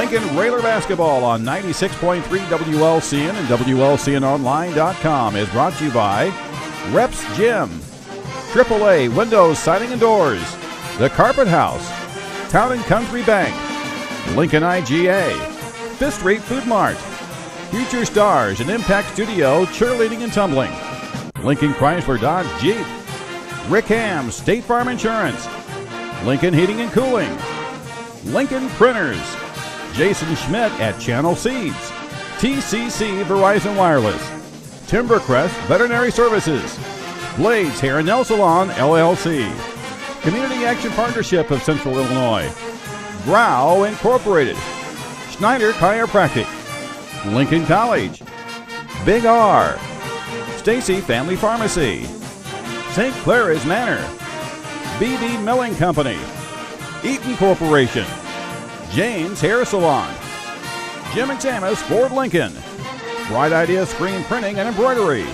Lincoln Railer Basketball on 96.3 WLCN and WLCNonline.com is brought to you by Reps Gym, AAA Windows, Siding and Doors, The Carpet House, Town & Country Bank, Lincoln IGA, Fifth Street Food Mart, Future Stars and Impact Studio Cheerleading and Tumbling, Lincoln Chrysler Dodge Jeep, Rick Ham State Farm Insurance, Lincoln Heating and Cooling, Lincoln Printers, Jason Schmidt at Channel Seeds, TCC Verizon Wireless, Timbercrest Veterinary Services, Blades Hair and Nail Salon LLC, Community Action Partnership of Central Illinois, Grau Incorporated, Schneider Chiropractic, Lincoln College, Big R, Stacy Family Pharmacy, St. Clara's Manor, BD Milling Company, Eaton Corporation, James Hair Salon, Jim and Samus Ford Lincoln, Bright Idea Screen Printing and Embroidery,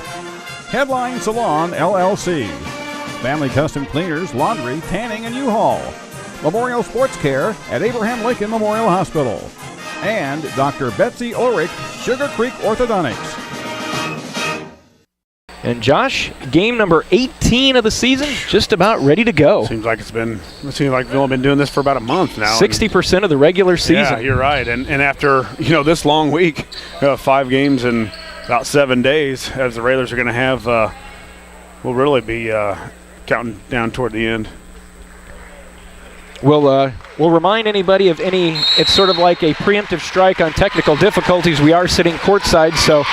Headline Salon LLC, Family Custom Cleaners, Laundry, Tanning and U-Haul, Memorial Sports Care at Abraham Lincoln Memorial Hospital, and Dr. Betsy Ulrich, Sugar Creek Orthodontics. And Josh, game number 18 of the season, just about ready to go. Seems like we've only been doing this for about a month now. 60% of the regular season. Yeah, you're right. And after this long week, 5 games in about 7 days, as the Railers are going to have, we'll really be counting down toward the end. We'll remind anybody of any. It's sort of like a preemptive strike on technical difficulties. We are sitting courtside, so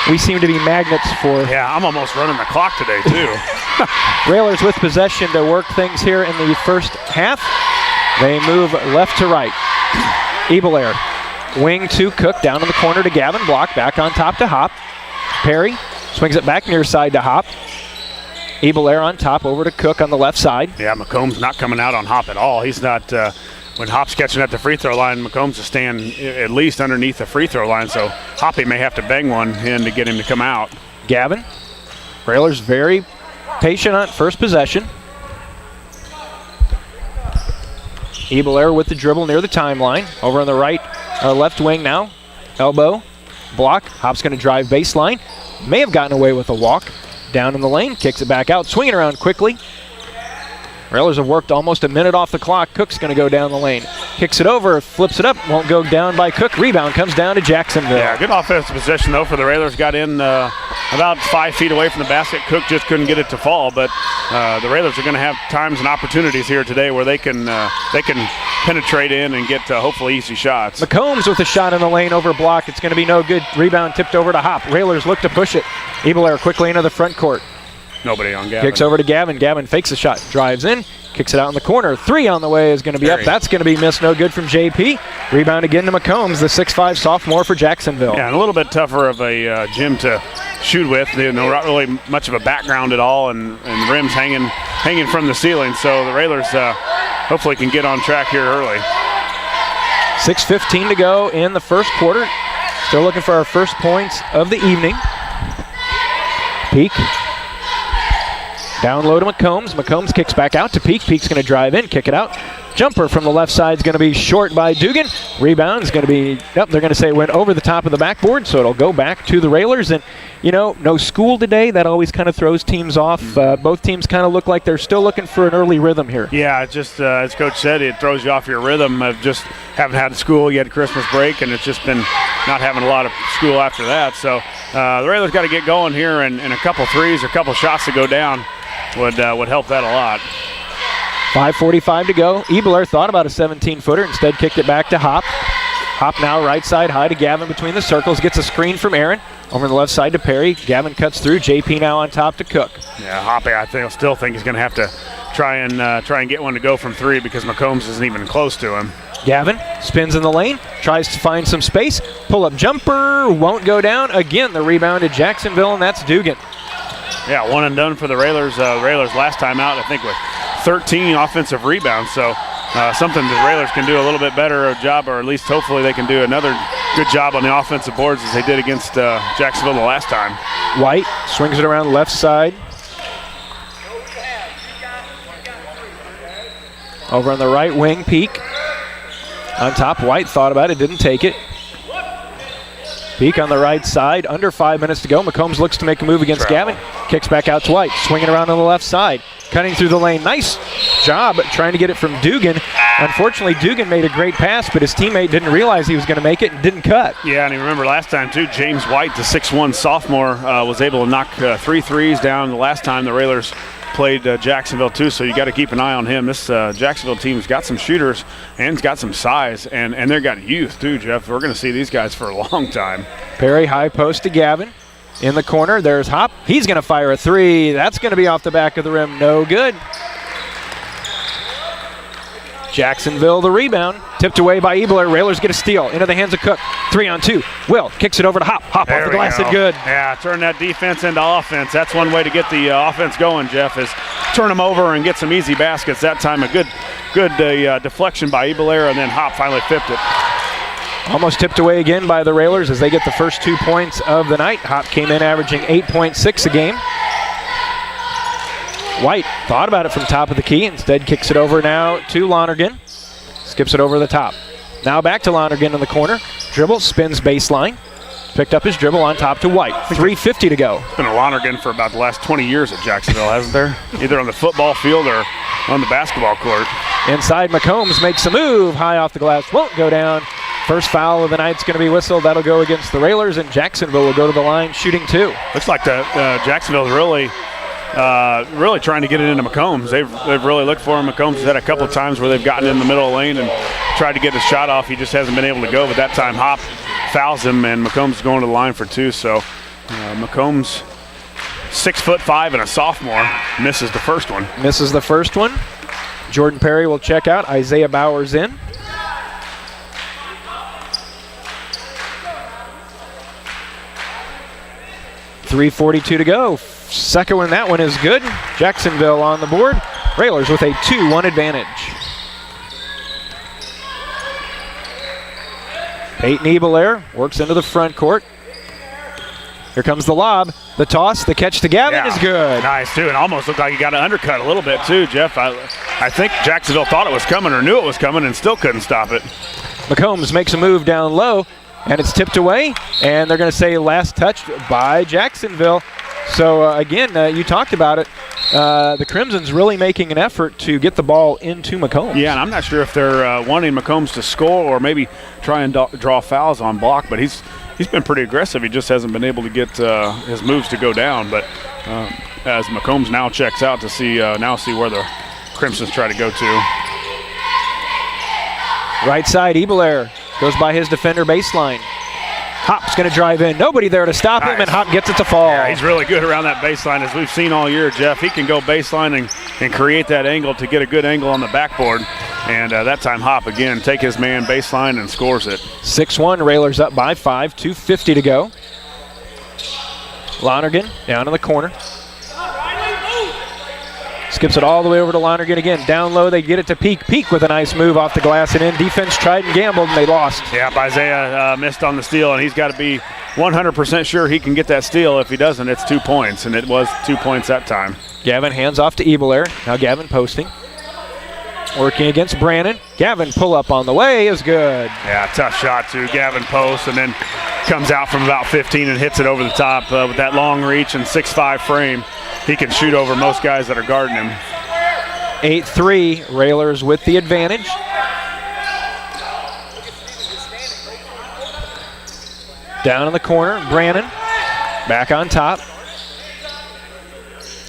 we seem to be magnets for. Yeah, I'm almost running the clock today too. Railers with possession to work things here in the first half. They move left to right. Ebelair, wing to Cook, down in the corner to Gavin. Block back on top to Hop. Perry swings it back near side to Hop. Ebelair on top, over to Cook on the left side. Yeah, McCombs not coming out on Hop at all. He's not, when Hop's catching at the free throw line, McCombs is staying at least underneath the free throw line, so Hoppy may have to bang one in to get him to come out. Gavin, Railers very patient on first possession. Ebelair with the dribble near the timeline. Over on the right, left wing now. Elbow, block. Hop's going to drive baseline. May have gotten away with a walk. Down in the lane, kicks it back out, swinging around quickly. Railers have worked almost a minute off the clock. Cook's going to go down the lane. Kicks it over, flips it up, won't go down by Cook. Rebound comes down to Jacksonville. Yeah, good offensive possession, though, for the Railers. Got in about 5 feet away from the basket. Cook just couldn't get it to fall, but the Railers are going to have times and opportunities here today where they can penetrate in and get hopefully easy shots. McCombs with a shot in the lane over block. It's going to be no good. Rebound tipped over to Hop. Railers look to push it. Ebelair quickly into the front court. Nobody on Gavin. Kicks over to Gavin. Gavin fakes the shot, drives in, kicks it out in the corner. 3 on the way is going to be up. That's going to be missed. No good from JP. Rebound again to McCombs, the 6'5 sophomore for Jacksonville. Yeah, and a little bit tougher of a gym to shoot with. Not really much of a background at all, and the rim's hanging from the ceiling. So the Railers hopefully can get on track here early. 6:15 to go in the first quarter. Still looking for our first points of the evening. Peak. Down low to McCombs. McCombs kicks back out to Peak. Peak's going to drive in, kick it out. Jumper from the left side is going to be short by Dugan. Rebound is going to be, they're going to say it went over the top of the backboard, so it'll go back to the Railers. And, no school today. That always kind of throws teams off. Both teams kind of look like they're still looking for an early rhythm here. Yeah, just as Coach said, it throws you off your rhythm. Just haven't had school. You had Christmas break, and it's just been not having a lot of school after that. So the Railers got to get going here, and a couple threes or a couple shots to go down would help that a lot. 5:45 to go. Ebelair thought about a 17-footer, instead kicked it back to Hop. Hop now right side high to Gavin between the circles, gets a screen from Aaron. Over on the left side to Perry. Gavin cuts through. JP now on top to Cook. Yeah, Hoppy, I still think he's going to have to try and get one to go from 3 because McCombs isn't even close to him. Gavin spins in the lane, tries to find some space. Pull-up jumper, won't go down. Again, the rebound to Jacksonville, and that's Dugan. Yeah, one and done for the Railers. Railers last time out, I think, with 13 offensive rebounds. So something the Railers can do a little bit better job, or at least hopefully they can do another good job on the offensive boards as they did against Jacksonville the last time. White swings it around left side. Over on the right wing, Peak. On top, White thought about it, didn't take it. Peak on the right side, under 5 minutes to go. McCombs looks to make a move against Gavin. Kicks back out to White, swinging around on the left side. Cutting through the lane, nice job trying to get it from Dugan. Unfortunately, Dugan made a great pass, but his teammate didn't realize he was going to make it and didn't cut. Yeah, and you remember last time too, James White, the 6'1 sophomore, was able to knock 3 threes down the last time the Railers played Jacksonville too, so you got to keep an eye on him. This Jacksonville team's got some shooters and it's got some size, and they've got youth too, Jeff. We're going to see these guys for a long time. Perry high post to Gavin. In the corner, there's Hop. He's going to fire a three. That's going to be off the back of the rim. No good. Jacksonville the rebound. Tipped away by Ebler. Railers get a steal. Into the hands of Cook. 3-on-2. Will kicks it over to Hop. Hop off the glass and good. Yeah, turn that defense into offense. That's one way to get the offense going, Jeff, is turn them over and get some easy baskets. That time a good deflection by Ebler, and then Hop finally flipped it. Almost tipped away again by the Railers as they get the first 2 points of the night. Hop came in averaging 8.6 a game. White thought about it from top of the key. Instead kicks it over now to Lonergan. Skips it over the top. Now back to Lonergan in the corner. Dribble, spins baseline. Picked up his dribble on top to White. 3:50 to go. It's been a Lonergan for about the last 20 years at Jacksonville, hasn't there? Either on the football field or on the basketball court. Inside, McCombs makes a move. High off the glass, won't go down. First foul of the night's going to be whistled. That'll go against the Railers, and Jacksonville will go to the line shooting 2. Looks like Jacksonville's really trying to get it into McCombs. They've really looked for him. McCombs has had a couple of times where they've gotten in the middle of the lane and tried to get his shot off. He just hasn't been able to go, but that time Hop fouls him, and McCombs is going to the line for 2. So McCombs, 6'5" and a sophomore, misses the first one. Misses the first one. Jordan Perry will check out. Isaiah Bowers in. .342 to go. Second one, that one is good. Jacksonville on the board. Railers with a 2-1 advantage. Peyton Ebelair works into the front court. Here comes the lob. The toss, the catch to Gavin is good. Nice, too, and almost looked like he got an undercut a little bit, too, Jeff. I think Jacksonville thought it was coming or knew it was coming and still couldn't stop it. McCombs makes a move down low, and it's tipped away, and they're going to say last touch by Jacksonville. So, again, you talked about it. The Crimson's really making an effort to get the ball into McCombs. Yeah, and I'm not sure if they're wanting McCombs to score or maybe try and draw fouls on block, but he's been pretty aggressive. He just hasn't been able to get his moves to go down. But as McCombs now checks out to see where the Crimsons try to go to. Right side, Ebelair goes by his defender baseline. Hop's going to drive in. Nobody there to stop him, and Hop gets it to fall. Yeah, he's really good around that baseline, as we've seen all year, Jeff. He can go baseline and create that angle to get a good angle on the backboard. And that time Hop, again, take his man baseline and scores it. 6-1, Railers up by 5, 2:50 to go. Lonergan down in the corner. Skips it all the way over to Lonergan again. Down low, they get it to Peak. Peak with a nice move off the glass and in. Defense tried and gambled, and they lost. Yeah, Isaiah missed on the steal, and he's got to be 100% sure he can get that steal. If he doesn't, it's 2 points, and it was 2 points that time. Gavin hands off to Ebelair. Now Gavin posting. Working against Brannon. Gavin pull up on the way is good. Yeah, tough shot too. Gavin posts and then comes out from about 15 and hits it over the top with that long reach and 6'5" frame. He can shoot over most guys that are guarding him. 8-3, Railers with the advantage. Down in the corner, Brannon back on top.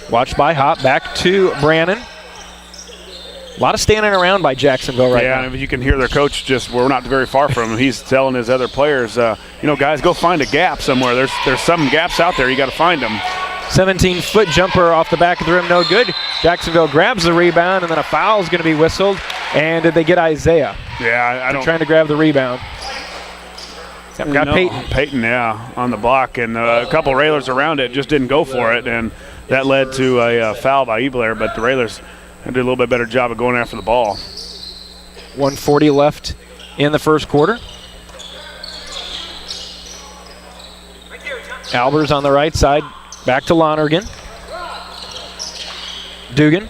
Watched by Hop, back to Brannon. A lot of standing around by Jacksonville right now. Yeah, you can hear their coach we're not very far from him. He's telling his other players, guys, go find a gap somewhere. There's some gaps out there. You got to find them. 17-foot jumper off the back of the rim, no good. Jacksonville grabs the rebound, and then a foul is going to be whistled. And did they get Isaiah? Yeah, I don't. Trying to grab the rebound. Got Peyton. Peyton, yeah, on the block, and a couple Railers around it just didn't go for it, and that led to a foul by Ebelair. But the Railers did a little bit better job of going after the ball. 1:40 left in the first quarter. Albers on the right side. Back to Lonergan. Dugan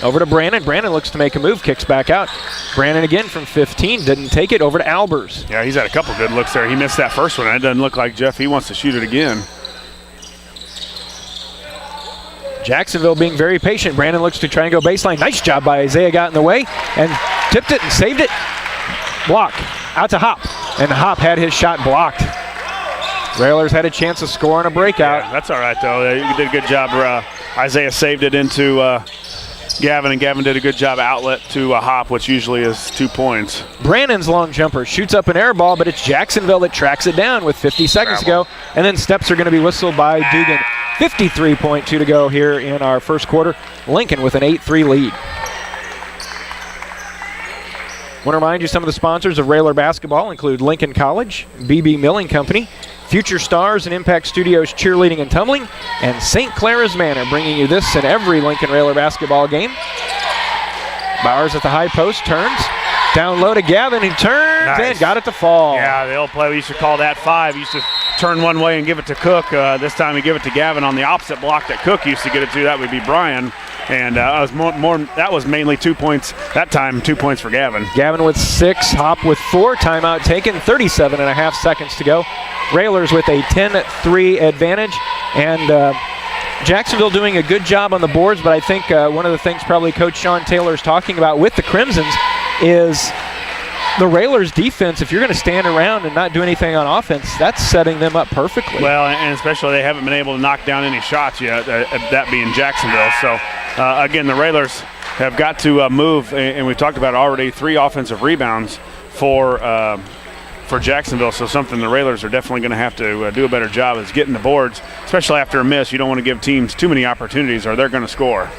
Over to Brandon. Brandon looks to make a move, kicks back out. Brandon again from 15, didn't take it. Over to Albers. Yeah, he's had a couple good looks there. He missed that first one. It doesn't look like Jeff, he wants to shoot it again. Jacksonville being very patient. Brandon looks to try and go baseline. Nice job by Isaiah, got in the way and tipped it and saved it. Block out to Hop, and Hop had his shot blocked. Railers had a chance to score on a breakout. Yeah, that's all right, though. You did a good job. Isaiah saved it into Gavin, and Gavin did a good job outlet to Hop, which usually is 2 points. Brandon's long jumper shoots up an air ball, but it's Jacksonville that tracks it down with 50 seconds to go, and then steps are going to be whistled by Dugan. 53.2 to go here in our first quarter. Lincoln with an 8-3 lead. Want to remind you some of the sponsors of Railer basketball include Lincoln College, BB Milling Company, Future Stars and Impact Studios Cheerleading and Tumbling, and St. Clara's Manor, bringing you this and every Lincoln Railer basketball game. Bowers at the high post, turns. Down low to Gavin, he turns and got it to fall. Yeah, the old play, we used to call that 5. Used to turn one way and give it to Cook. This time we give it to Gavin on the opposite block that Cook used to get it to. That would be Brian. And that was mainly 2 points. That time, 2 points for Gavin. Gavin with 6, Hop with 4, timeout taken, 37.5 seconds to go. Railers with a 10-3 advantage. And Jacksonville doing a good job on the boards, but I think one of the things probably Coach Sean Taylor is talking about with the Crimsons is the Railers defense. If you're going to stand around and not do anything on offense, that's setting them up perfectly. Well, and especially they haven't been able to knock down any shots yet, that being Jacksonville. So, again, the Railers have got to move, and we've talked about already, 3 offensive rebounds for Jacksonville. So something the Railers are definitely going to have to do a better job is getting the boards, especially after a miss. You don't want to give teams too many opportunities or they're going to score.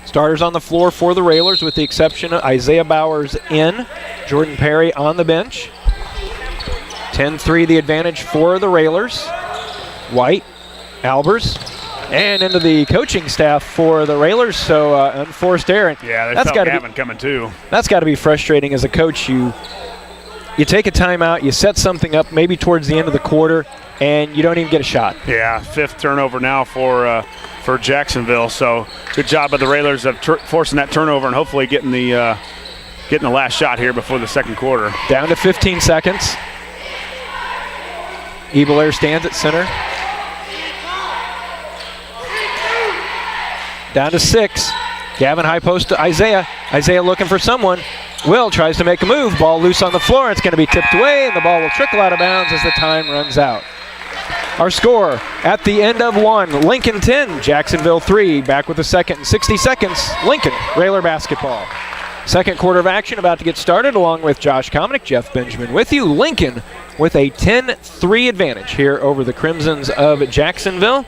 Starters on the floor for the Railers with the exception of Isaiah Bowers in, Jordan Perry on the bench. 10-3 the advantage for the Railers. White, Albers, and into the coaching staff for the Railers, so unforced error. Yeah, that's got Gavin coming too. That's got to be frustrating as a coach. You take a timeout, you set something up maybe towards the end of the quarter, and you don't even get a shot. Yeah, 5th turnover now for Jacksonville. So good job by the Railers of forcing that turnover and hopefully getting the last shot here before the second quarter. Down to 15 seconds. Ebelair stands at center. Down to 6. Gavin high post to Isaiah. Isaiah looking for someone. Will tries to make a move. Ball loose on the floor. It's going to be tipped away, and the ball will trickle out of bounds as the time runs out. Our score at the end of 1, Lincoln 10, Jacksonville 3. Back with the second in 60 seconds, Lincoln Railer basketball. Second quarter of action about to get started, along with Josh Komnick, Jeff Benjamin with you. Lincoln with a 10-3 advantage here over the Crimsons of Jacksonville.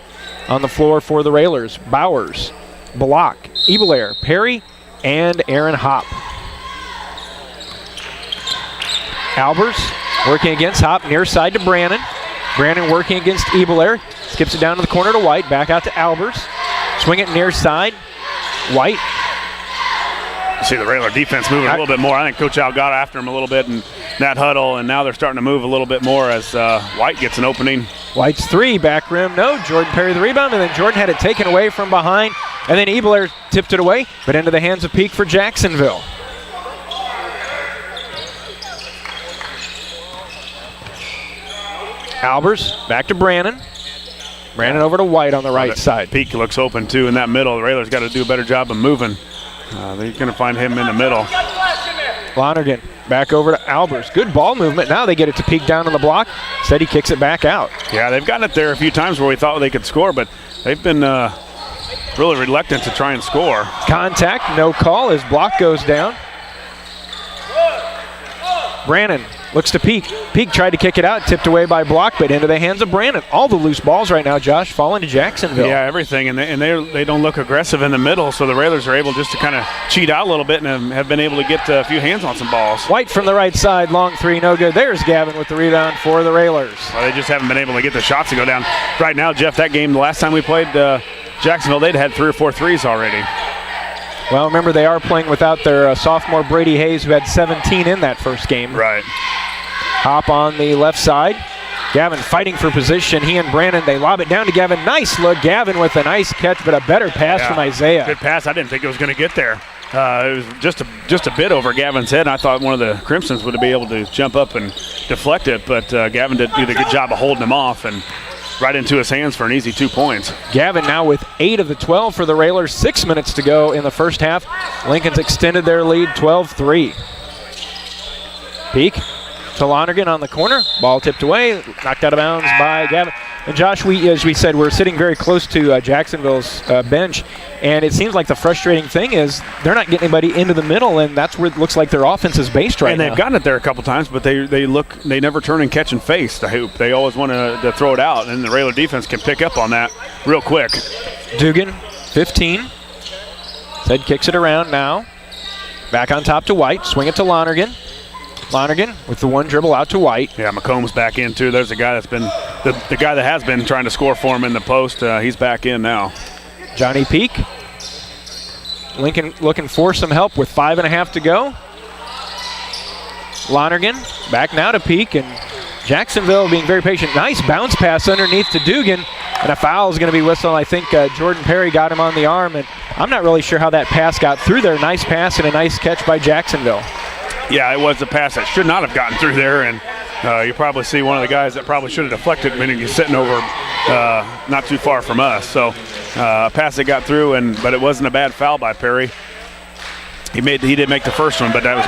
On the floor for the Railers, Bowers, Block, Ebelair, Perry, and Aaron Hop. Albers working against Hop, near side to Brandon. Brandon working against Ebelair. Skips it down to the corner to White. Back out to Albers. Swing it near side. White. You see the Railer defense moving a little bit more. I think Coach Al got after him a little bit in that huddle, and now they're starting to move a little bit more as White gets an opening. White's 3, back rim, no. Jordan Perry the rebound, and then Jordan had it taken away from behind, and then Ebelair tipped it away, but into the hands of Peak for Jacksonville. Albers back to Brandon. Brandon over to White on the right side. Peak looks open too in that middle. The Railers got to do a better job of moving. They're going to find him in the middle. Lonergan back over to Albers. Good ball movement. Now they get it to Peak down on the block. Instead he kicks it back out. Yeah, they've gotten it there a few times where we thought they could score, but they've been really reluctant to try and score. Contact, no call as block goes down. Brandon looks to Peak. Peak tried to kick it out, tipped away by Block, but into the hands of Brandon. All the loose balls right now, Josh, falling to Jacksonville. Yeah, everything, and they don't look aggressive in the middle, so the Railers are able just to kind of cheat out a little bit and have been able to get a few hands on some balls. White from the right side, long 3, no good. There's Gavin with the rebound for the Railers. Well, they just haven't been able to get the shots to go down. Right now, Jeff, that game, the last time we played Jacksonville, they'd had 3 or 4 threes already. Well, remember, they are playing without their sophomore Brady Hayes, who had 17 in that first game. Right. Hop on the left side. Gavin fighting for position. He and Brandon, they lob it down to Gavin. Nice look. Gavin with a nice catch, but a better pass from Isaiah. Good pass. I didn't think it was going to get there. It was just a bit over Gavin's head. I thought one of the Crimsons would be able to jump up and deflect it, but Gavin did a good job of holding him off and right into his hands for an easy 2 points. Gavin now with 8 of the 12 for the Railers. 6 minutes to go in the first half. Lincoln's extended their lead 12-3. Peak to Lonergan on the corner. Ball tipped away, knocked out of bounds by Gavin. And Josh, as we said, we're sitting very close to Jacksonville's bench, and it seems like the frustrating thing is they're not getting anybody into the middle, and that's where it looks like their offense is based right now. And they've gotten it there a couple times, but they never turn and catch and face the hoop. They always want to throw it out, and the Railer defense can pick up on that real quick. Dugan, 15. Said kicks it around now. Back on top to White. Swing it to Lonergan. Lonergan with the one dribble out to White. Yeah, McComb's back in too. There's a guy that's been the guy that has been trying to score for him in the post. He's back in now. Johnny Peak. Lincoln looking for some help with 5.5 to go. Lonergan back now to Peak, and Jacksonville being very patient. Nice bounce pass underneath to Dugan, and a foul is going to be whistled. I think Jordan Perry got him on the arm, and I'm not really sure how that pass got through there. Nice pass and a nice catch by Jacksonville. Yeah, it was a pass that should not have gotten through there, and you probably see one of the guys that probably should have deflected, meaning he's sitting over not too far from us. So a pass that got through, but it wasn't a bad foul by Perry. He did make the first one, but that was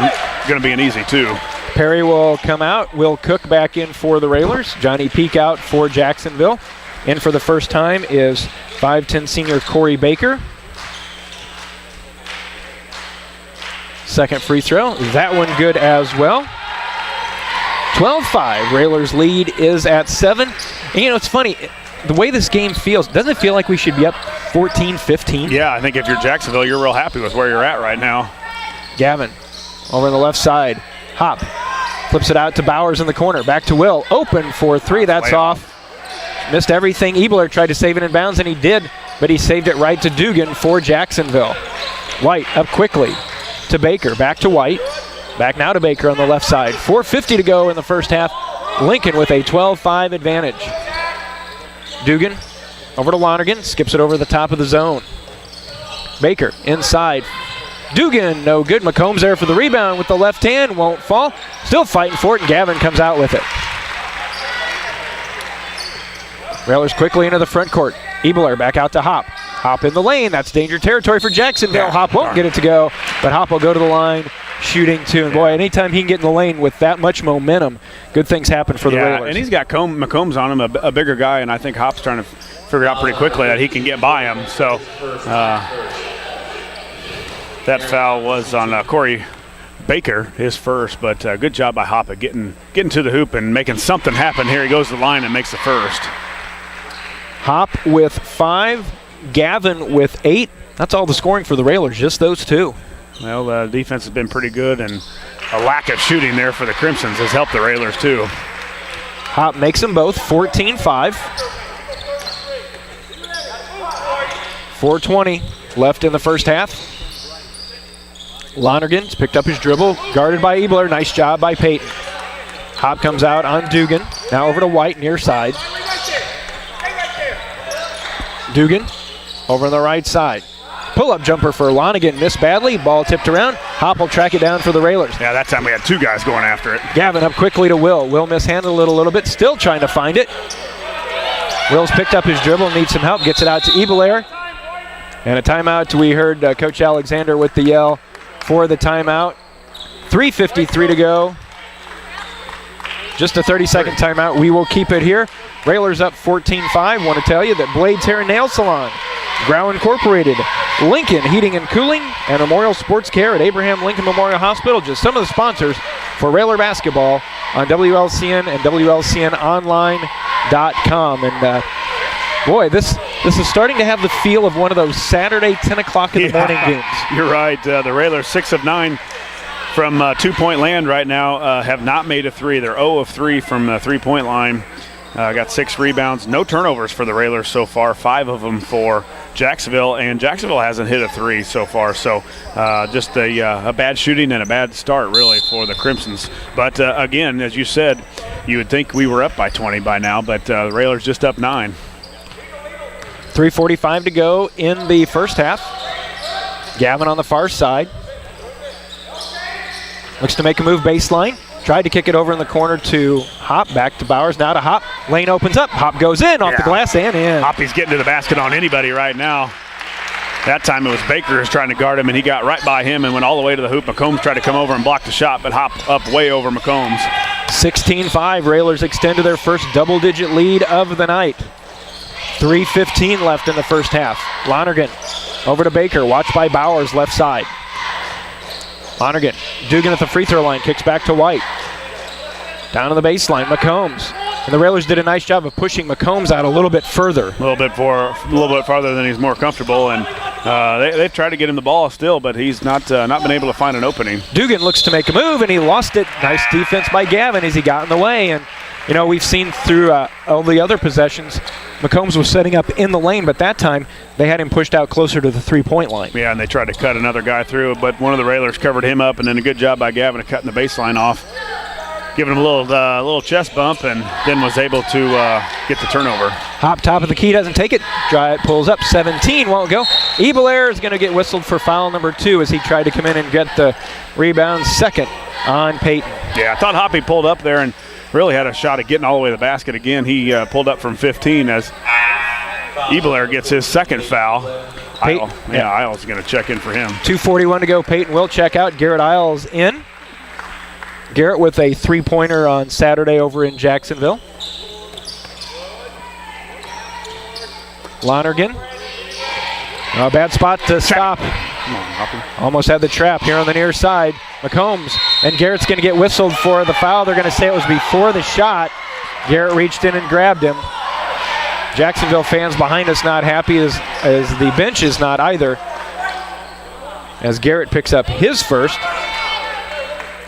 going to be an easy 2. Perry will come out. Will Cook back in for the Railers. Johnny Peak out for Jacksonville. In for the first time is 5'10" senior Corey Baker. Second free throw. That one good as well. 12-5. Railers lead is at 7. And it's funny. The way this game feels, doesn't it feel like we should be up 14-15? Yeah, I think if you're Jacksonville, you're real happy with where you're at right now. Gavin over on the left side. Hop flips it out to Bowers in the corner. Back to Will. Open for 3. That's off. Missed everything. Ebler tried to save it in bounds, and he did, but he saved it right to Dugan for Jacksonville. White up quickly to Baker. Back to White. Back now to Baker on the left side. 4:50 to go in the first half. Lincoln with a 12-5 advantage. Dugan over to Lonergan. Skips it over the top of the zone. Baker inside. Dugan, no good. McComb's there for the rebound with the left hand. Won't fall. Still fighting for it, and Gavin comes out with it. Railers quickly into the front court. Ebler back out to Hop. Hop in the lane. That's danger territory for Jacksonville. Hop won't get it to go, but Hop will go to the line, shooting 2. And boy, anytime he can get in the lane with that much momentum, good things happen for the Railers. And he's got McCombs on him, a bigger guy, and I think Hop's trying to figure out pretty quickly that he can get by him. So that foul was on Corey Baker, his first, but good job by Hop at getting to the hoop and making something happen. Here he goes to the line and makes the first. Hop with 5, Gavin with 8. That's all the scoring for the Railers, just those 2. Well, the defense has been pretty good, and a lack of shooting there for the Crimsons has helped the Railers too. Hop makes them both 14-5. 4:20 left in the first half. Lonergan's picked up his dribble, guarded by Ebler. Nice job by Peyton. Hop comes out on Dugan. Now over to White, near side. Dugan over on the right side. Pull-up jumper for Lonergan, missed badly. Ball tipped around. Hop will track it down for the Railers. Yeah, that time we had 2 guys going after it. Gavin up quickly to Will. Will mishandled it a little bit, still trying to find it. Will's picked up his dribble, needs some help, gets it out to Ebelair. And a timeout. We heard Coach Alexander with the yell for the timeout. 3:53 to go. Just a 30-second timeout. We will keep it here. Railers up 14-5. Want to tell you that Blades Hair and Nail Salon, Grau Incorporated, Lincoln Heating and Cooling, and Memorial Sports Care at Abraham Lincoln Memorial Hospital. Just some of the sponsors for Railer basketball on WLCN and WLCNonline.com. And boy, this is starting to have the feel of one of those Saturday 10 o'clock in the morning games. You're right. The Railers 6 of 9 from 2-point land right now, have not made a 3. They're 0 of 3 from the 3-point line. got 6 rebounds. No turnovers for the Railers so far, 5 of them for Jacksonville, and Jacksonville hasn't hit a 3 so far. So just a bad shooting and a bad start, really, for the Crimsons. But, again, as you said, you would think we were up by 20 by now, but the Railers just up 9. 3:45 to go in the first half. Gavin on the far side. Looks to make a move baseline. Tried to kick it over in the corner to Hop. Back to Bowers. Now to Hop. Lane opens up. Hop goes in off the glass and in. Hoppy's getting to the basket on anybody right now. That time it was Baker who was trying to guard him, and he got right by him and went all the way to the hoop. McCombs tried to come over and block the shot, but Hop up way over McCombs. 16-5. Railers extend to their first double-digit lead of the night. 3:15 left in the first half. Lonergan over to Baker. Watched by Bowers, left side. Lonergan. Dugan at the free throw line. Kicks back to White. Down to the baseline. McCombs. And the Railers did a nice job of pushing McCombs out a little bit further. A little bit farther than he's more comfortable, and they've tried to get him the ball still, but he's not been able to find an opening. Dugan looks to make a move, and he lost it. Nice defense by Gavin as he got in the way. And, you know, we've seen through all the other possessions, McCombs was setting up in the lane, but that time they had him pushed out closer to the three-point line. Yeah, and they tried to cut another guy through, but one of the Railers covered him up, and then a good job by Gavin of cutting the baseline off, giving him a little chest bump, and then was able to get the turnover. Hop top of the key, doesn't take it. Dry pulls up, 17, won't go. Ebelair is going to get whistled for foul number 2 as he tried to come in and get the rebound second on Peyton. Yeah, I thought Hoppy pulled up there and really had a shot at getting all the way to the basket again. He pulled up from 15 as Ebelair gets his second foul. Isles going to check in for him. 2:41 to go. Peyton will check out. Garrett Isles in. Garrett with a three-pointer on Saturday over in Jacksonville. Lonergan. A bad spot to stop. Come on, Hoppy. Almost had the trap here on the near side. McCombs. And Garrett's going to get whistled for the foul. They're going to say it was before the shot. Garrett reached in and grabbed him. Jacksonville fans behind us not happy as the bench is not either. As Garrett picks up his first.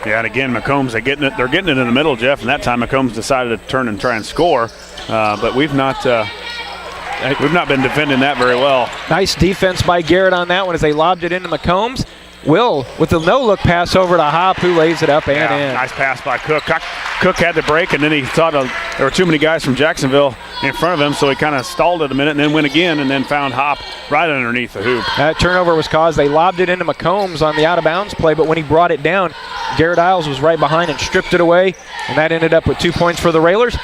Yeah, and again, McCombs, they're getting it in the middle, Jeff, and that time McCombs decided to turn and try and score. But we've not been defending that very well. Nice defense by Garrett on that one as they lobbed it into McCombs. Will with the no-look pass over to Hop, who lays it up and in. Nice pass by Cook. Cook had to break, and then he thought there were too many guys from Jacksonville in front of him, so he kind of stalled it a minute and then went again and then found Hop right underneath the hoop. That turnover was caused. They lobbed it into McCombs on the out-of-bounds play, but when he brought it down, Garrett Isles was right behind and stripped it away, and that ended up with 2 points for the Railers.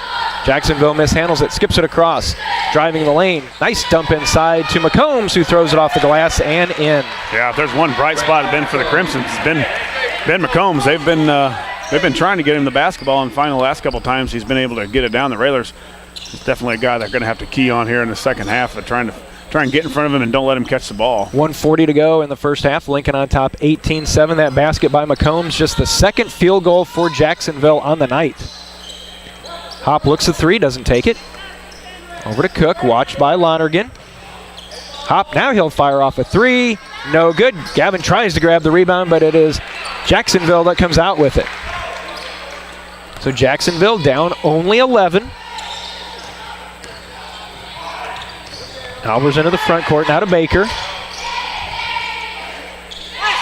Jacksonville mishandles it, skips it across, driving the lane. Nice dump inside to McCombs, who throws it off the glass and in. Yeah, if there's one bright spot been for the Crimsons, it's been McCombs. They've been trying to get him the basketball, and finally the last couple times he's been able to get it down. The Railers is definitely a guy they're going to have to key on here in the second half, of trying and get in front of him and don't let him catch the ball. 1:40 to go in the first half. Lincoln on top 18-7. That basket by McCombs, just the second field goal for Jacksonville on the night. Hop looks at three, doesn't take it. Over to Cook, watched by Lonergan. Hop, now he'll fire off a three. No good. Gavin tries to grab the rebound, but it is Jacksonville that comes out with it. So Jacksonville down only 11. Albers into the front court, now to Baker.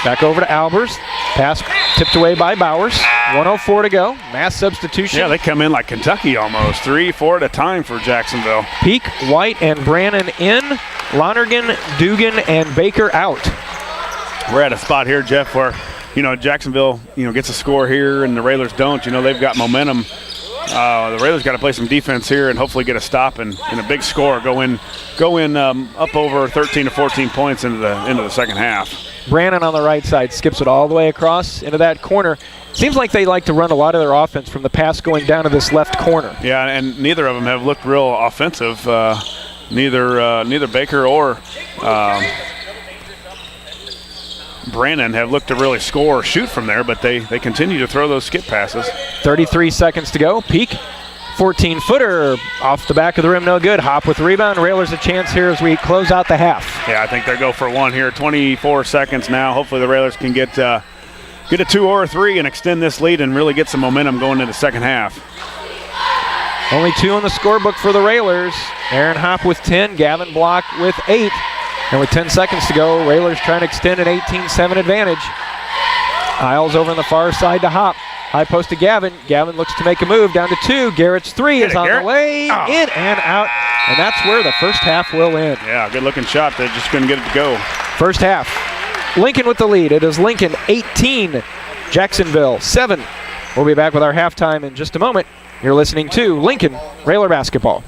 Back over to Albers. Pass tipped away by Bowers. 1:04 to go. Mass substitution. Yeah, they come in like Kentucky almost. 3-4 at a time for Jacksonville. Peak, White, and Brannon in. Lonergan, Dugan, and Baker out. We're at a spot here, Jeff, where, Jacksonville, gets a score here and the Railers don't. They've got momentum. The Railers got to play some defense here and hopefully get a stop and a big score. Go in up over 13 to 14 points into the second half. Brannon on the right side skips it all the way across into that corner. Seems like they like to run a lot of their offense from the pass going down to this left corner. Yeah, and neither of them have looked real offensive. Neither Baker or Brannon have looked to really score or shoot from there, but they continue to throw those skip passes. 33 seconds to go. Peak, 14-footer off the back of the rim, no good. Hop with the rebound. Railers a chance here as we close out the half. Yeah, I think they'll go for one here. 24 seconds now. Hopefully the Railers can get a 2 or a 3 and extend this lead and really get some momentum going into the second half. Only 2 on the scorebook for the Railers. Aaron Hopp with 10, Gavin Block with 8. And with 10 seconds to go, Railers trying to extend an 18-7 advantage. Isles over on the far side to Hopp. High post to Gavin. Gavin looks to make a move down to 2. Garrett's 3 is on the way. In and out. And that's where the first half will end. Yeah, good looking shot. They just couldn't get it to go. First half. Lincoln with the lead. It is Lincoln 18, Jacksonville 7. We'll be back with our halftime in just a moment. You're listening to Lincoln Railer Basketball.